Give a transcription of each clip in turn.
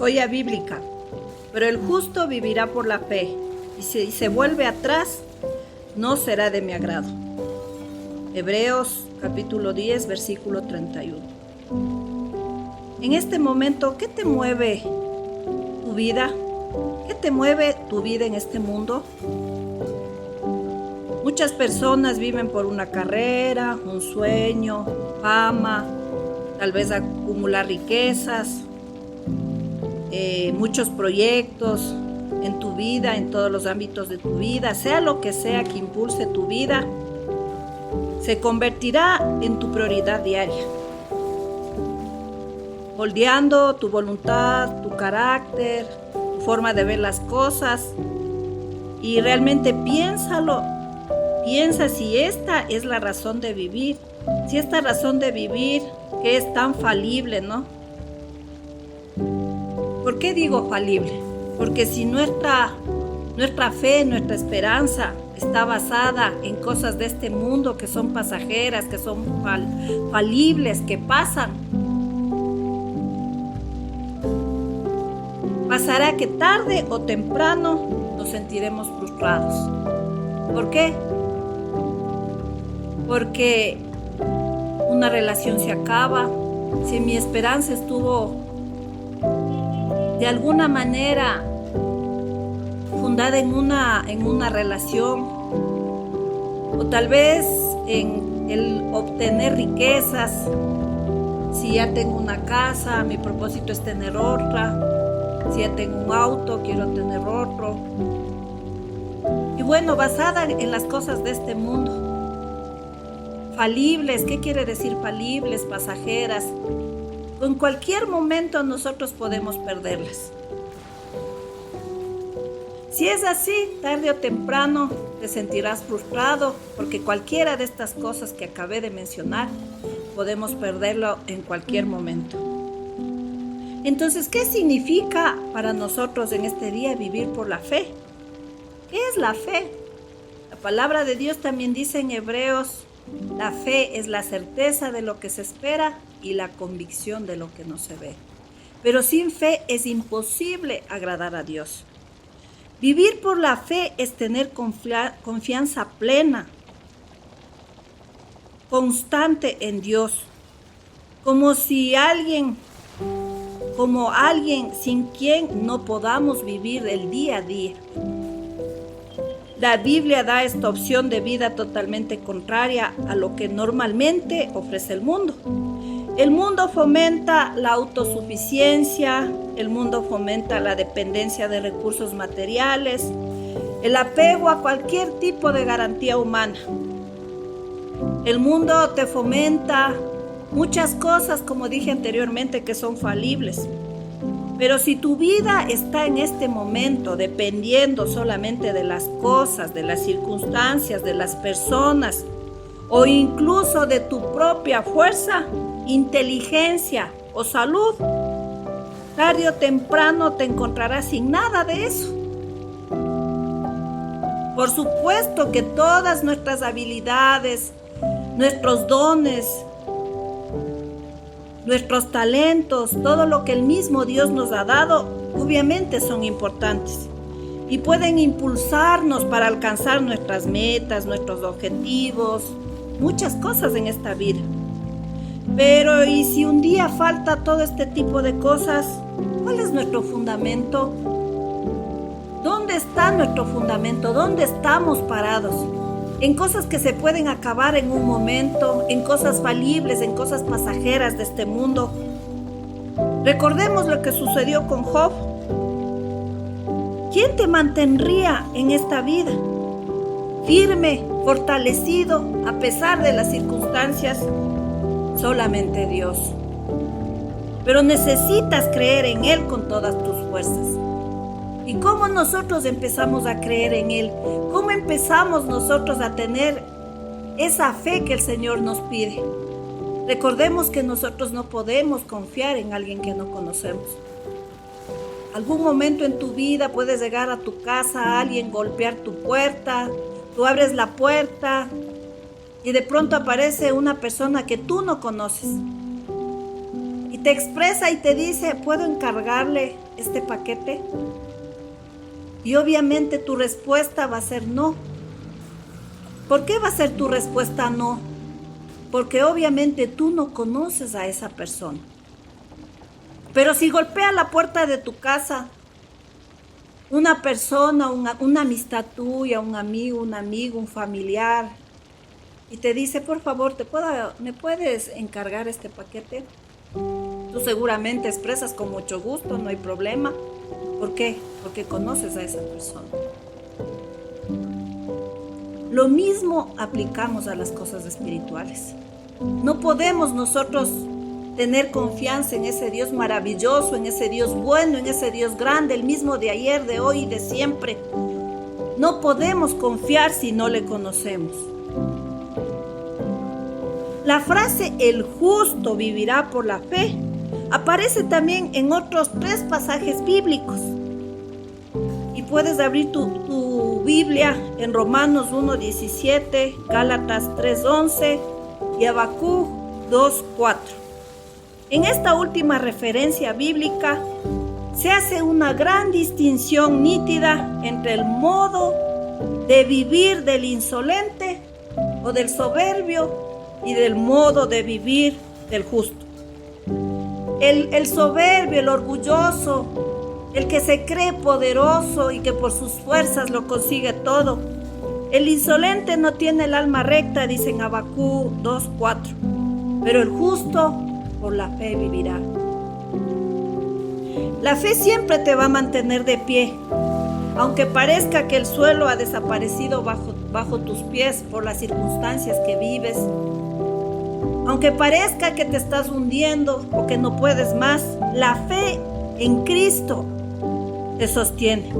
Joya bíblica. Pero el justo vivirá por la fe, y si se vuelve atrás, no será de mi agrado. Hebreos capítulo 10, versículo 31. En este momento, ¿qué te mueve tu vida? ¿Qué te mueve tu vida en este mundo? Muchas personas viven por una carrera, un sueño, fama, tal vez acumular riquezas, muchos proyectos en tu vida, en todos los ámbitos de tu vida, sea lo que sea que impulse tu vida, se convertirá en tu prioridad diaria, moldeando tu voluntad, tu carácter, tu forma de ver las cosas. Y realmente piensa si esta es la razón de vivir, si esta razón de vivir que es tan falible, ¿no? ¿Por qué digo falible? Porque si nuestra fe, nuestra esperanza está basada en cosas de este mundo que son pasajeras, que son falibles, que pasan, pasará que tarde o temprano nos sentiremos frustrados. ¿Por qué? Porque una relación se acaba. Si mi esperanza estuvo de alguna manera fundada en una relación, o tal vez en el obtener riquezas, si ya tengo una casa, mi propósito es tener otra, si ya tengo un auto, quiero tener otro. Y bueno, basada en las cosas de este mundo. Falibles, ¿qué quiere decir falibles? Pasajeras. En cualquier momento nosotros podemos perderlas. Si es así, tarde o temprano te sentirás frustrado porque cualquiera de estas cosas que acabé de mencionar podemos perderlo en cualquier momento. Entonces, ¿qué significa para nosotros en este día vivir por la fe? ¿Qué es la fe? La palabra de Dios también dice en Hebreos: la fe es la certeza de lo que se espera y la convicción de lo que no se ve. Pero sin fe es imposible agradar a Dios. Vivir por la fe es tener confianza plena, constante en Dios, como alguien sin quien no podamos vivir el día a día. La Biblia da esta opción de vida totalmente contraria a lo que normalmente ofrece el mundo. El mundo fomenta la autosuficiencia, el mundo fomenta la dependencia de recursos materiales, el apego a cualquier tipo de garantía humana. El mundo te fomenta muchas cosas, como dije anteriormente, que son falibles. Pero si tu vida está en este momento dependiendo solamente de las cosas, de las circunstancias, de las personas, o incluso de tu propia fuerza, inteligencia o salud, tarde o temprano te encontrarás sin nada de eso. Por supuesto que todas nuestras habilidades, nuestros dones, nuestros talentos, todo lo que el mismo Dios nos ha dado, obviamente son importantes y pueden impulsarnos para alcanzar nuestras metas, nuestros objetivos, muchas cosas en esta vida. Pero ¿y si un día falta todo este tipo de cosas? ¿Cuál es nuestro fundamento? ¿Dónde está nuestro fundamento? ¿Dónde estamos parados? En cosas que se pueden acabar en un momento, en cosas falibles, en cosas pasajeras de este mundo. Recordemos lo que sucedió con Job. ¿Quién te mantendría en esta vida? Firme, fortalecido, a pesar de las circunstancias, solamente Dios. Pero necesitas creer en Él con todas tus fuerzas. ¿Y cómo nosotros empezamos a creer en Él? ¿Cómo empezamos nosotros a tener esa fe que el Señor nos pide? Recordemos que nosotros no podemos confiar en alguien que no conocemos. Algún momento en tu vida puedes llegar a tu casa, alguien golpear tu puerta, tú abres la puerta y de pronto aparece una persona que tú no conoces. Y te expresa y te dice, ¿puedo encargarle este paquete? Y obviamente tu respuesta va a ser no. ¿Por qué va a ser tu respuesta no? Porque obviamente tú no conoces a esa persona. Pero si golpea la puerta de tu casa una persona, una amistad tuya, un amigo, un familiar, y te dice, por favor, ¿me puedes encargar este paquete? Tú seguramente expresas con mucho gusto, no hay problema. ¿Por qué? Porque conoces a esa persona. Lo mismo aplicamos a las cosas espirituales. No podemos nosotros tener confianza en ese Dios maravilloso, en ese Dios bueno, en ese Dios grande, el mismo de ayer, de hoy y de siempre. No podemos confiar si no le conocemos. La frase "el justo vivirá por la fe" aparece también en otros 3 pasajes bíblicos. Y puedes abrir tu Biblia en Romanos 1:17, Gálatas 3:11 y Habacuc 2:4. En esta última referencia bíblica se hace una gran distinción nítida entre el modo de vivir del insolente o del soberbio y del modo de vivir del justo. El soberbio, el orgulloso, el que se cree poderoso y que por sus fuerzas lo consigue todo. El insolente no tiene el alma recta, dice en Habacuc 2:4, pero el justo por la fe vivirá. La fe siempre te va a mantener de pie, aunque parezca que el suelo ha desaparecido bajo tus pies por las circunstancias que vives, aunque parezca que te estás hundiendo o que no puedes más, la fe en Cristo te sostiene.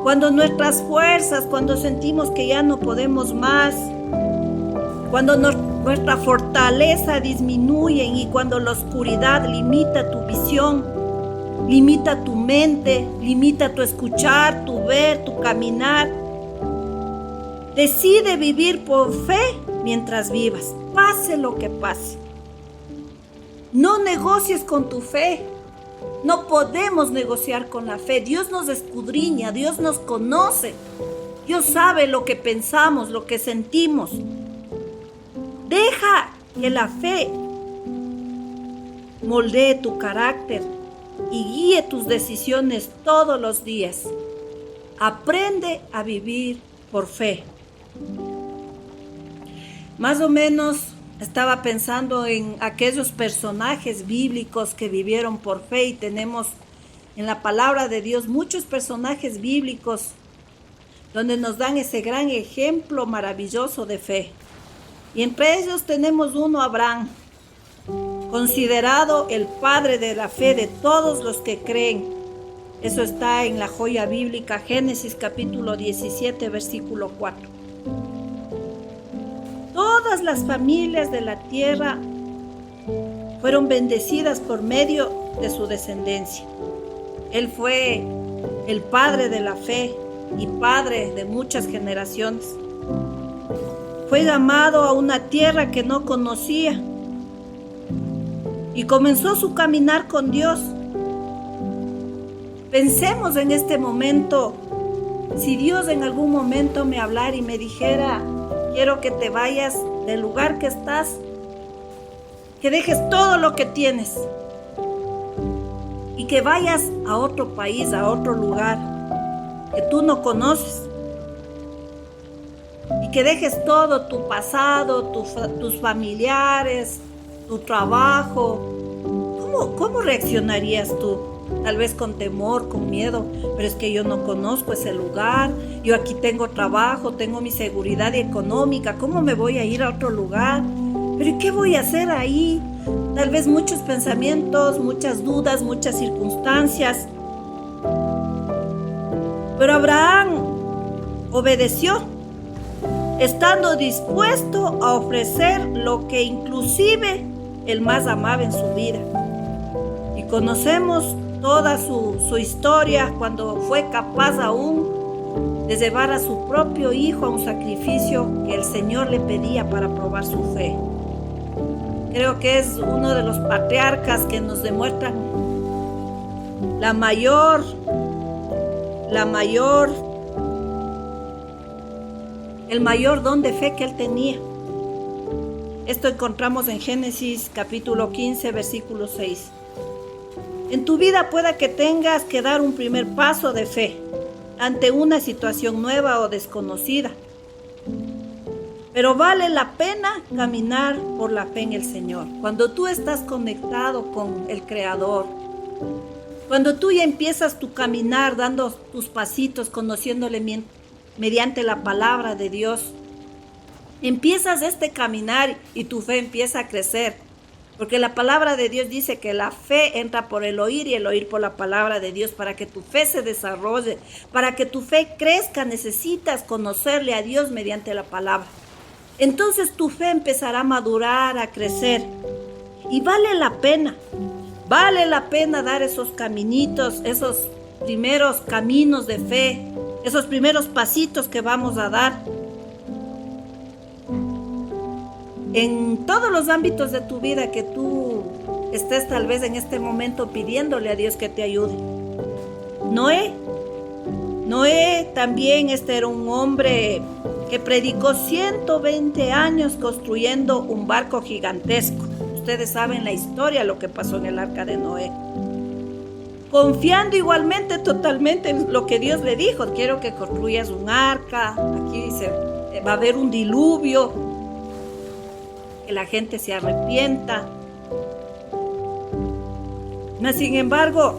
Cuando nuestras fuerzas, cuando sentimos que ya no podemos más, cuando nuestra fortaleza disminuye y cuando la oscuridad limita tu visión, limita tu mente, limita tu escuchar, tu ver, tu caminar, decide vivir por fe mientras vivas, pase lo que pase. No negocies con tu fe. No podemos negociar con la fe. Dios nos escudriña, Dios nos conoce. Dios sabe lo que pensamos, lo que sentimos. Deja que la fe moldee tu carácter y guíe tus decisiones todos los días. Aprende a vivir por fe. Más o menos estaba pensando en aquellos personajes bíblicos que vivieron por fe, y tenemos en la palabra de Dios muchos personajes bíblicos donde nos dan ese gran ejemplo maravilloso de fe. Y entre ellos tenemos uno, Abraham, considerado el padre de la fe de todos los que creen. Eso está en la joya bíblica Génesis capítulo 17, versículo 4. Todas las familias de la tierra fueron bendecidas por medio de su descendencia. Él fue el padre de la fe y padre de muchas generaciones. Fue llamado a una tierra que no conocía y comenzó su caminar con Dios. Pensemos en este momento, si Dios en algún momento me hablara y me dijera: quiero que te vayas del lugar que estás, que dejes todo lo que tienes y que vayas a otro país, a otro lugar que tú no conoces, y que dejes todo, tu pasado, tus familiares, tu trabajo. ¿Cómo reaccionarías tú? Tal vez con temor, con miedo, pero es que yo no conozco ese lugar, yo aquí tengo trabajo, tengo mi seguridad económica, ¿cómo me voy a ir a otro lugar? ¿Pero qué voy a hacer ahí? Tal vez muchos pensamientos, muchas dudas, muchas circunstancias. Pero Abraham obedeció, estando dispuesto a ofrecer lo que inclusive él más amaba en su vida. Y conocemos toda su historia, cuando fue capaz aún de llevar a su propio hijo a un sacrificio que el Señor le pedía para probar su fe. creo que es uno de los patriarcas que nos demuestran el mayor don de fe que él tenía. Esto encontramos en Génesis capítulo 15, versículo 6. En tu vida pueda que tengas que dar un primer paso de fe ante una situación nueva o desconocida. Pero vale la pena caminar por la fe en el Señor. Cuando tú estás conectado con el Creador, cuando tú ya empiezas tu caminar dando tus pasitos, conociéndole mediante la palabra de Dios, empiezas este caminar y tu fe empieza a crecer. Porque la palabra de Dios dice que la fe entra por el oír y el oír por la palabra de Dios. Para que tu fe se desarrolle, para que tu fe crezca, necesitas conocerle a Dios mediante la palabra. Entonces tu fe empezará a madurar, a crecer. Y vale la pena dar esos caminitos, esos primeros caminos de fe, esos primeros pasitos que vamos a dar. En todos los ámbitos de tu vida que tú estés tal vez en este momento pidiéndole a Dios que te ayude. Noé también era un hombre que predicó 120 años construyendo un barco gigantesco. Ustedes saben la historia, lo que pasó en el arca de Noé. Confiando igualmente totalmente en lo que Dios le dijo. Quiero que construyas un arca. Aquí dice, va a haber un diluvio. Que la gente se arrepienta. Mas, sin embargo,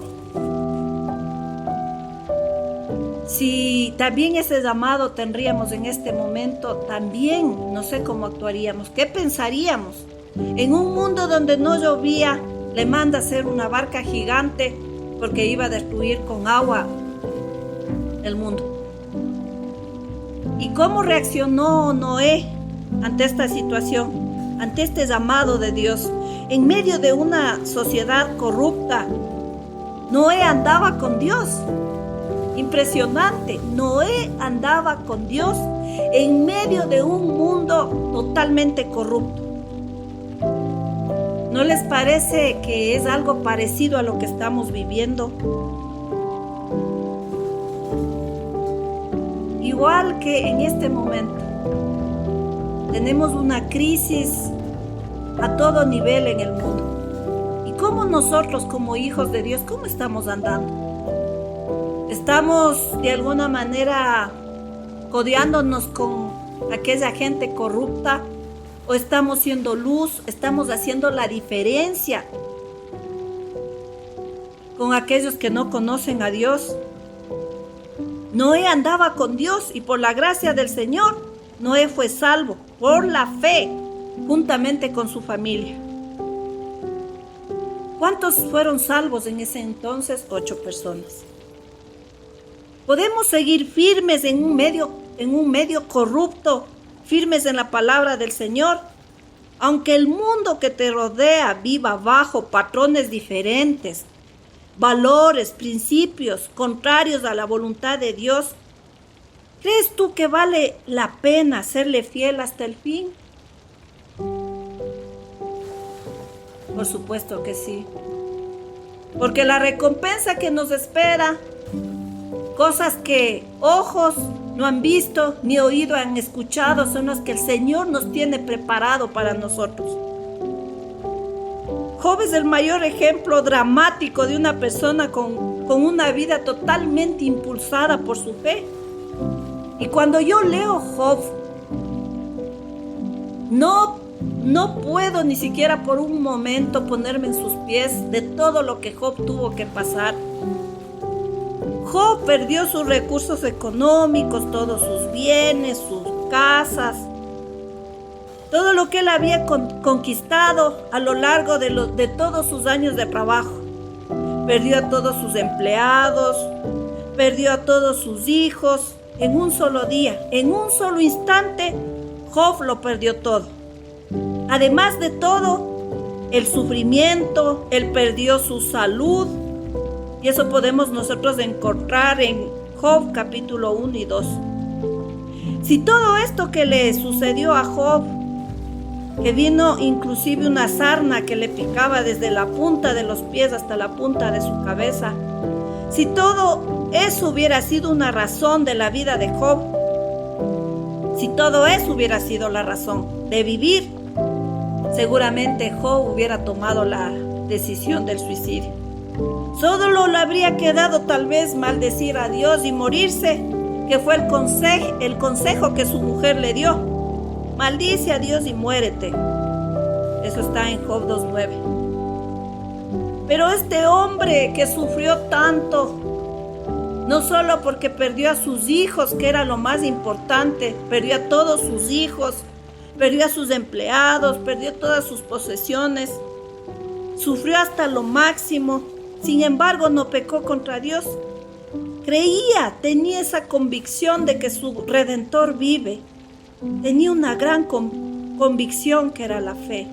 si también ese llamado tendríamos en este momento, también no sé cómo actuaríamos. ¿Qué pensaríamos? En un mundo donde no llovía, le manda a hacer una barca gigante porque iba a destruir con agua el mundo. ¿Y cómo reaccionó Noé ante esta situación? Ante este llamado de Dios, en medio de una sociedad corrupta, Noé andaba con Dios. Impresionante, Noé andaba con Dios en medio de un mundo totalmente corrupto. ¿No les parece que es algo parecido a lo que estamos viviendo? Igual que en este momento. Tenemos una crisis a todo nivel en el mundo. ¿Y cómo nosotros como hijos de Dios, cómo estamos andando? ¿Estamos de alguna manera codeándonos con aquella gente corrupta? ¿O estamos siendo luz? ¿Estamos haciendo la diferencia con aquellos que no conocen a Dios? Noé andaba con Dios y por la gracia del Señor, Noé fue salvo por la fe, juntamente con su familia. ¿Cuántos fueron salvos en ese entonces? 8 personas. Podemos seguir firmes en un medio corrupto, firmes en la palabra del Señor, aunque el mundo que te rodea viva bajo patrones diferentes, valores, principios contrarios a la voluntad de Dios. ¿Crees tú que vale la pena serle fiel hasta el fin? Por supuesto que sí. Porque la recompensa que nos espera, cosas que ojos no han visto ni oído han escuchado, son las que el Señor nos tiene preparado para nosotros. Job es el mayor ejemplo dramático de una persona con una vida totalmente impulsada por su fe. Y cuando yo leo Job, no puedo ni siquiera por un momento ponerme en sus pies de todo lo que Job tuvo que pasar. Job perdió sus recursos económicos, todos sus bienes, sus casas, todo lo que él había conquistado a lo largo de todos sus años de trabajo. Perdió a todos sus empleados, perdió a todos sus hijos. En un solo día, en un solo instante, Job lo perdió todo. Además de todo, el sufrimiento, él perdió su salud. Y eso podemos nosotros encontrar en Job capítulo 1 y 2. Si todo esto que le sucedió a Job que vino inclusive una sarna que le picaba desde la punta de los pies hasta la punta de su cabeza. Si todo eso hubiera sido una razón de la vida de Job, si todo eso hubiera sido la razón de vivir, seguramente Job hubiera tomado la decisión del suicidio. Solo le habría quedado tal vez maldecir a Dios y morirse, que fue el consejo que su mujer le dio. Maldice a Dios y muérete. Eso está en Job 2:9. Pero este hombre que sufrió tanto, no solo porque perdió a sus hijos, que era lo más importante, perdió a todos sus hijos, perdió a sus empleados, perdió todas sus posesiones, sufrió hasta lo máximo. Sin embargo, no pecó contra Dios. Creía, tenía esa convicción de que su Redentor vive. Tenía una gran convicción que era la fe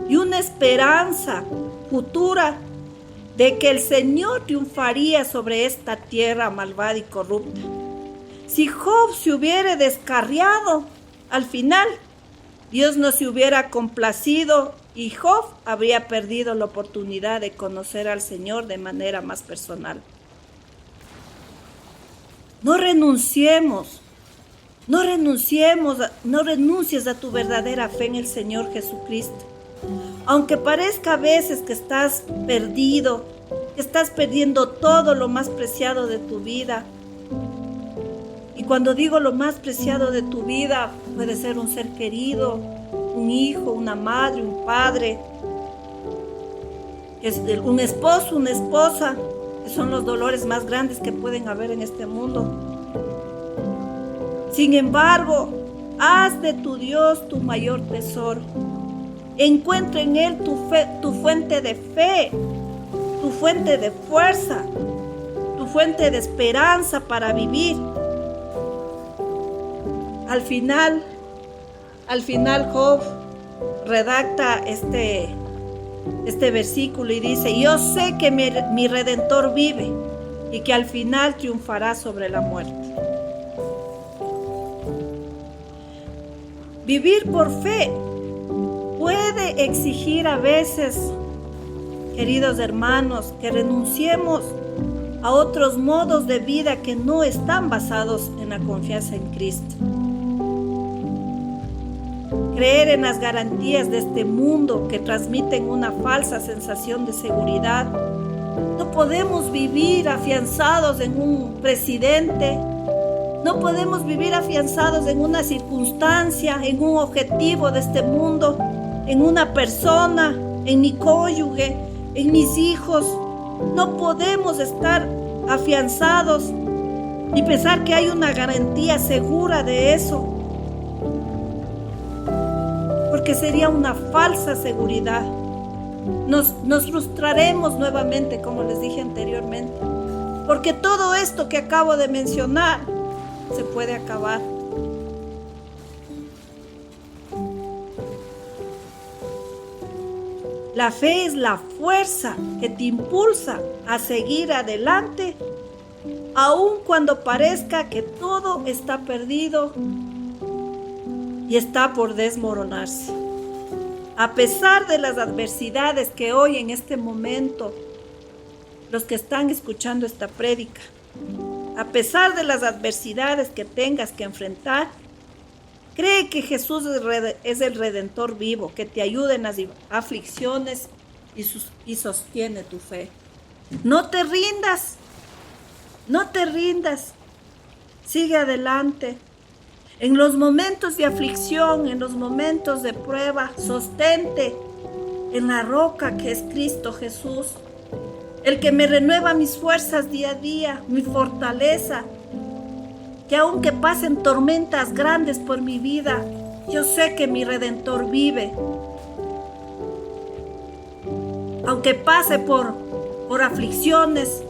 y una esperanza futura de que el Señor triunfaría sobre esta tierra malvada y corrupta. Si Job se hubiera descarriado, al final Dios no se hubiera complacido y Job habría perdido la oportunidad de conocer al Señor de manera más personal. No renuncies a tu verdadera fe en el Señor Jesucristo. Aunque parezca a veces que estás perdido, que estás perdiendo todo lo más preciado de tu vida. Y cuando digo lo más preciado de tu vida, puede ser un ser querido, un hijo, una madre, un padre, un esposo, una esposa, que son los dolores más grandes que pueden haber en este mundo. Sin embargo, haz de tu Dios tu mayor tesoro. Encuentra en Él tu fuente de fe, tu fuente de fuerza, tu fuente de esperanza para vivir. Al final Job redacta este versículo y dice: yo sé que mi Redentor vive y que al final triunfará sobre la muerte. Vivir por fe puede exigir a veces, queridos hermanos, que renunciemos a otros modos de vida que no están basados en la confianza en Cristo. Creer en las garantías de este mundo que transmiten una falsa sensación de seguridad. No podemos vivir afianzados en un presidente. No podemos vivir afianzados en una circunstancia, en un objetivo de este mundo, en una persona, en mi cónyuge, en mis hijos. No podemos estar afianzados y pensar que hay una garantía segura de eso, porque sería una falsa seguridad. Nos frustraremos nuevamente, como les dije anteriormente, porque todo esto que acabo de mencionar se puede acabar. La fe es la fuerza que te impulsa a seguir adelante, aun cuando parezca que todo está perdido y está por desmoronarse. A pesar de las adversidades que hoy en este momento, los que están escuchando esta prédica, a pesar de las adversidades que tengas que enfrentar, cree que Jesús es el Redentor vivo, que te ayuda en las aflicciones y sostiene tu fe. No te rindas, sigue adelante. En los momentos de aflicción, en los momentos de prueba, sostente en la roca que es Cristo Jesús, el que me renueva mis fuerzas día a día, mi fortaleza, que aunque pasen tormentas grandes por mi vida, yo sé que mi Redentor vive. Aunque pase por aflicciones,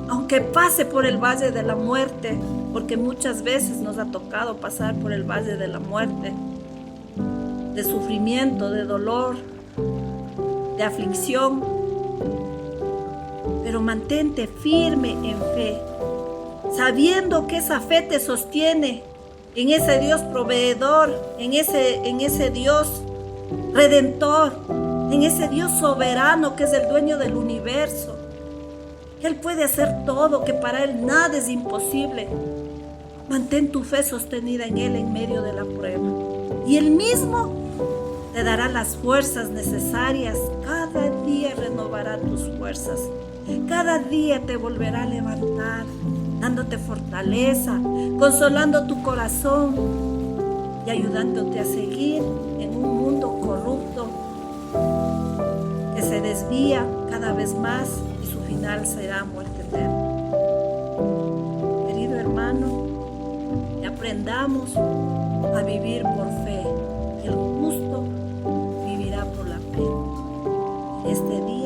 aunque pase por el valle de la muerte, porque muchas veces nos ha tocado pasar por el valle de la muerte, de sufrimiento, de dolor, de aflicción, pero mantente firme en fe, sabiendo que esa fe te sostiene en ese Dios proveedor, en ese Dios redentor, en ese Dios soberano que es el dueño del universo. Él puede hacer todo, que para Él nada es imposible. Mantén tu fe sostenida en Él en medio de la prueba. Y Él mismo te dará las fuerzas necesarias. Cada día renovará tus fuerzas. Cada día te volverá a levantar, dándote fortaleza, consolando tu corazón y ayudándote a seguir en un mundo corrupto que se desvía cada vez más y su final será muerte eterna. Querido hermano, que aprendamos a vivir por fe. El justo vivirá por la fe. En este día